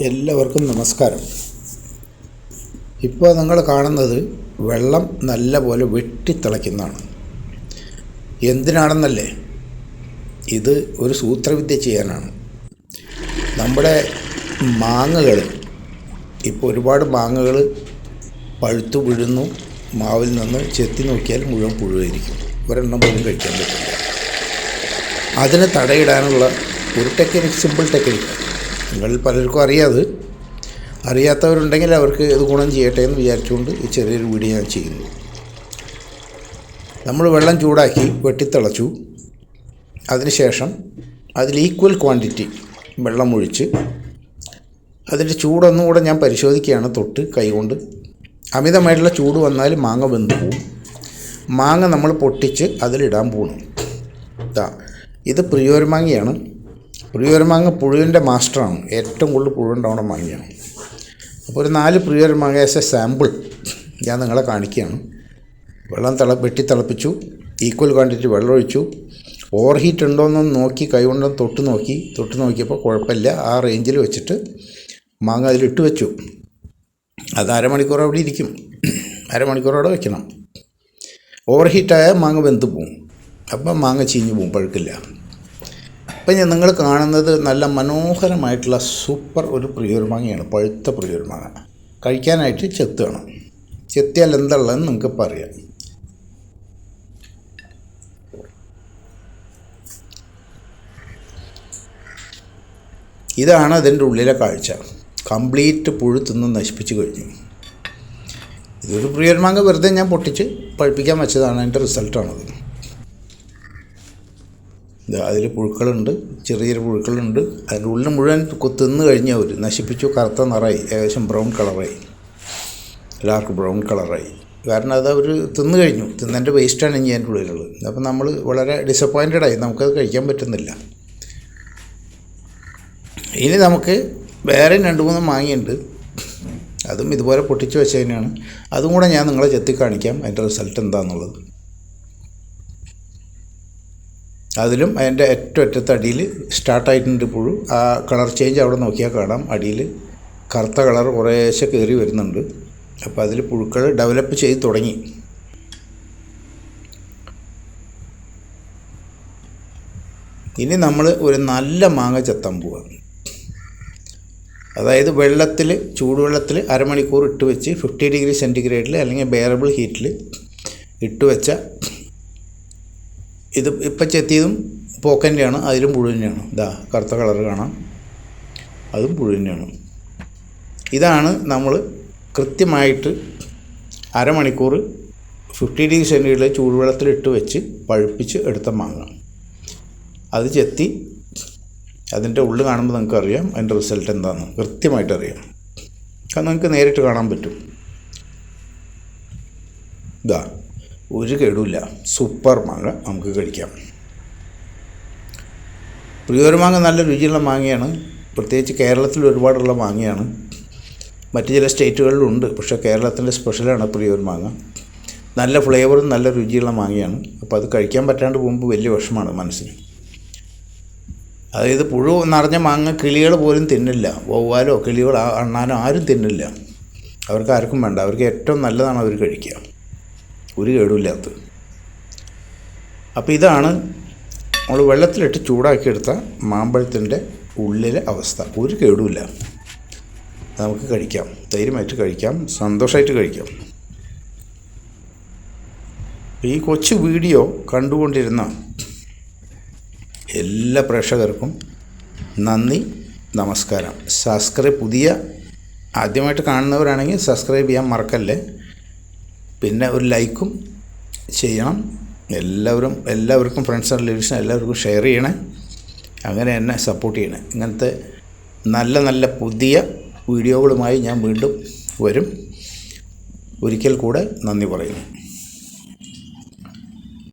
എല്ലാവർക്കും നമസ്കാരം. ഇപ്പോൾ നിങ്ങൾ കാണുന്നത് വെള്ളം നല്ല പോലെ വെട്ടിത്തിളയ്ക്കുന്നതാണ്. എന്തിനാണെന്നല്ലേ? ഇത് ഒരു സൂത്രവിദ്യ ചെയ്യാനാണ്. നമ്മുടെ മാങ്ങകൾ ഇപ്പോൾ ഒരുപാട് മാങ്ങകൾ പഴുത്തു വീഴുന്നു. മാവിൽ നിന്ന് ചെത്തി നോക്കിയാൽ മുഴുവൻ പുഴുവായിരിക്കും. ഒരെണ്ണം പോലും കഴിക്കാൻ പറ്റില്ല. അതിന് തടയിടാനുള്ള ഒരു ടെക്നിക്ക്, സിമ്പിൾ ടെക്നിക്ക് നിങ്ങളിൽ പലർക്കും അറിയാത്തവരുണ്ടെങ്കിൽ അവർക്ക് ഇത് ഗുണം ചെയ്യട്ടെ എന്ന് വിചാരിച്ചുകൊണ്ട് ഈ ചെറിയൊരു വീഡിയോ ഞാൻ ചെയ്യുന്നു. നമ്മൾ വെള്ളം ചൂടാക്കി വെട്ടിത്തിളച്ചു. അതിനുശേഷം അതിൽ ഈക്വൽ ക്വാണ്ടിറ്റി വെള്ളം ഒഴിച്ച് അതിൻ്റെ ചൂടൊന്നും ഞാൻ പരിശോധിക്കുകയാണ് തൊട്ട് കൈകൊണ്ട്. അമിതമായിട്ടുള്ള ചൂട് വന്നാൽ മാങ്ങ വെന്ത് പോവും. മാങ്ങ നമ്മൾ പൊട്ടിച്ച് അതിലിടാൻ പോകണം. ഇത് പ്രിയോരമാങ്ങയാണ്. പ്രിയോരമാങ്ങ പുഴുവിൻ്റെ മാസ്റ്ററാണ്. ഏറ്റവും കൂടുതൽ പുഴുവുണ്ടാവുന്ന മാങ്ങയാണ്. അപ്പോൾ ഒരു 4 പ്രിയോരമാങ്ങ ആസ് എ സാമ്പിൾ ഞാൻ നിങ്ങളെ കാണിക്കുകയാണ്. വെള്ളം വെട്ടിത്തിളപ്പിച്ചു, ഈക്വൽ ക്വാണ്ടിറ്റി വെള്ളം ഒഴിച്ചു. ഓവർ ഹീറ്റ് ഉണ്ടോയെന്നൊന്ന് നോക്കി, കൈകൊണ്ടൊന്ന് തൊട്ട് നോക്കിയപ്പോൾ കുഴപ്പമില്ല. ആ റേഞ്ചിൽ വെച്ചിട്ട് മാങ്ങ അതിലിട്ട് വെച്ചു. അത് അരമണിക്കൂർ അവിടെ ഇരിക്കും. അരമണിക്കൂർ അവിടെ വെക്കണം. ഓവർ ഹീറ്റായാൽ മാങ്ങ വെന്ത് പോവും. അപ്പം മാങ്ങ ചീഞ്ഞ് പോവും, പഴുക്കില്ല. അപ്പം നിങ്ങൾ കാണുന്നത് നല്ല മനോഹരമായിട്ടുള്ള സൂപ്പർ ഒരു പ്രിയോരമാങ്ങയാണ്. പഴുത്ത പ്രിയോരമാങ്ങ കഴിക്കാനായിട്ട് ചെത്തുകയാണ്. ചെത്തിയാൽ എന്താണെന്ന് നിങ്ങൾക്കിപ്പോൾ അറിയാം. ഇതാണ് അതിൻ്റെ ഉള്ളിലെ കാഴ്ച. കംപ്ലീറ്റ് പുഴു തിന്ന് നശിപ്പിച്ച് കഴിഞ്ഞു. ഇതൊരു പ്രിയോരമാങ്ങ വെറുതെ ഞാൻ പൊട്ടിച്ച് പഴുപ്പിക്കാൻ വെച്ചതാണ്. അതിൻ്റെ റിസൾട്ടാണത്. അതിൽ പുഴുക്കളുണ്ട്, ചെറിയ പുഴുക്കളുണ്ട്. അതിൻ്റെ ഉള്ളിൽ മുഴുവൻ തിന്ന് കഴിഞ്ഞവർ നശിപ്പിച്ചു. കറുത്ത നിറമായി, ഏകദേശം ബ്രൗൺ കളറായി, ഡാർക്ക് ബ്രൗൺ കളറായി. കാരണം അത് അവർ തിന്നു കഴിഞ്ഞു. തിന്നതിൻ്റെ വേസ്റ്റാണ് ഇനി അതിൻ്റെ ഉള്ളിലുള്ളത്. അപ്പം നമ്മൾ വളരെ ഡിസപ്പോയിൻറ്റഡായി. നമുക്കത് കഴിക്കാൻ പറ്റുന്നില്ല. ഇനി നമുക്ക് വേറെ 2-3 മാങ്ങയുണ്ട്. അതും ഇതുപോലെ പൊട്ടിച്ച് വെച്ച് തന്നെയാണ്. അതും കൂടെ ഞാൻ നിങ്ങളെ ചെത്തി കാണിക്കാം, അതിൻ്റെ റിസൾട്ട് എന്താണെന്നുള്ളത്. അതിലും അതിൻ്റെ ഏറ്റവും അറ്റത്ത് അടിയിൽ സ്റ്റാർട്ടായിട്ടുണ്ട് പുഴു. ആ കളർ ചേഞ്ച് അവിടെ നോക്കിയാൽ കാണാം. അടിയിൽ കറുത്ത കളർ കുറേശ്ശെ കയറി വരുന്നുണ്ട്. അപ്പോൾ അതിൽ പുഴുക്കൾ ഡെവലപ്പ് ചെയ്ത് തുടങ്ങി. ഇനി നമ്മൾ ഒരു നല്ല മാങ്ങ ചെത്താൻ പോവുക. അതായത് ചൂടുവെള്ളത്തിൽ അരമണിക്കൂർ ഇട്ട് വെച്ച് 50 ഡിഗ്രി സെൻറ്റിഗ്രേഡിൽ അല്ലെങ്കിൽ ബെയറബിൾ ഹീറ്റിൽ ഇട്ട് വെച്ച ഇത് ഇപ്പം ചെത്തിയതും പോക്കൻ്റെയാണ്. അതിലും പുഴു തന്നെയാണ്. കറുത്ത കളർ കാണാം, അതും പുഴു തന്നെയാണ്. ഇതാണ് നമ്മൾ കൃത്യമായിട്ട് അരമണിക്കൂർ 50 ഡിഗ്രി സെൻറ്റിഗ്രേഡിൽ ചൂടുവെള്ളത്തിലിട്ട് വെച്ച് പഴുപ്പിച്ച് എടുത്ത മാങ്ങ. അത് ചെത്തി അതിൻ്റെ ഉള്ളിൽ കാണുമ്പോൾ നിങ്ങൾക്കറിയാം അതിൻ്റെ റിസൾട്ട് എന്താണെന്ന് കൃത്യമായിട്ടറിയാം. കാരണം നിങ്ങൾക്ക് നേരിട്ട് കാണാൻ പറ്റും. ഒരു കേടുമില്ല, സൂപ്പർ മാങ്ങ നമുക്ക് കഴിക്കാം. പ്രിയോരമാങ്ങ നല്ല രുചിയുള്ള മാങ്ങയാണ്. പ്രത്യേകിച്ച് കേരളത്തിൽ ഒരുപാടുള്ള മാങ്ങയാണ്. മറ്റ് ചില സ്റ്റേറ്റുകളിലുണ്ട്, പക്ഷേ കേരളത്തിൻ്റെ സ്പെഷ്യലാണ് പ്രിയോരമാങ്ങ. നല്ല ഫ്ലേവറും നല്ല രുചിയുള്ള മാങ്ങയാണ്. അപ്പോൾ അത് കഴിക്കാൻ പറ്റാണ്ട് പോകുമ്പോൾ വലിയ വിഷമമാണ് മനസ്സിന്. അതായത് പുഴു നിറഞ്ഞ മാങ്ങ കിളികൾ പോലും തിന്നില്ല. വവ്വാലോ കിളികളോ അണ്ണാനോ ആരും തിന്നില്ല. അവർക്ക് ആർക്കും വേണ്ട. അവർക്ക് ഏറ്റവും നല്ലതാണ് അവർ കഴിക്കുക. ഒരു കേടുമില്ലാത്തത്. അപ്പോൾ ഇതാണ് നമ്മൾ വെള്ളത്തിലിട്ട് ചൂടാക്കിയെടുത്ത മാമ്പഴത്തിൻ്റെ ഉള്ളിലെ അവസ്ഥ. ഒരു കേടുമില്ല. നമുക്ക് കഴിക്കാം, ധൈര്യമായിട്ട് കഴിക്കാം, സന്തോഷമായിട്ട് കഴിക്കാം. ഈ കൊച്ചു വീഡിയോ കണ്ടുകൊണ്ടിരുന്ന എല്ലാ പ്രേക്ഷകർക്കും നന്ദി, നമസ്കാരം. ആദ്യമായിട്ട് കാണുന്നവരാണെങ്കിൽ സബ്സ്ക്രൈബ് ചെയ്യാൻ മറക്കല്ലേ. പിന്നെ ഒരു ലൈക്കും ചെയ്യണം. എല്ലാവർക്കും ഫ്രണ്ട്സ് ആൻഡ് റിലേറ്റീവ്സിന് എല്ലാവർക്കും ഷെയർ ചെയ്യണേ. അങ്ങനെ എന്നെ സപ്പോർട്ട് ചെയ്യണേ. ഇങ്ങനത്തെ നല്ല പുതിയ വീഡിയോകളുമായി ഞാൻ വീണ്ടും വരും. ഒരിക്കൽ കൂടെ നന്ദി പറയുന്നു.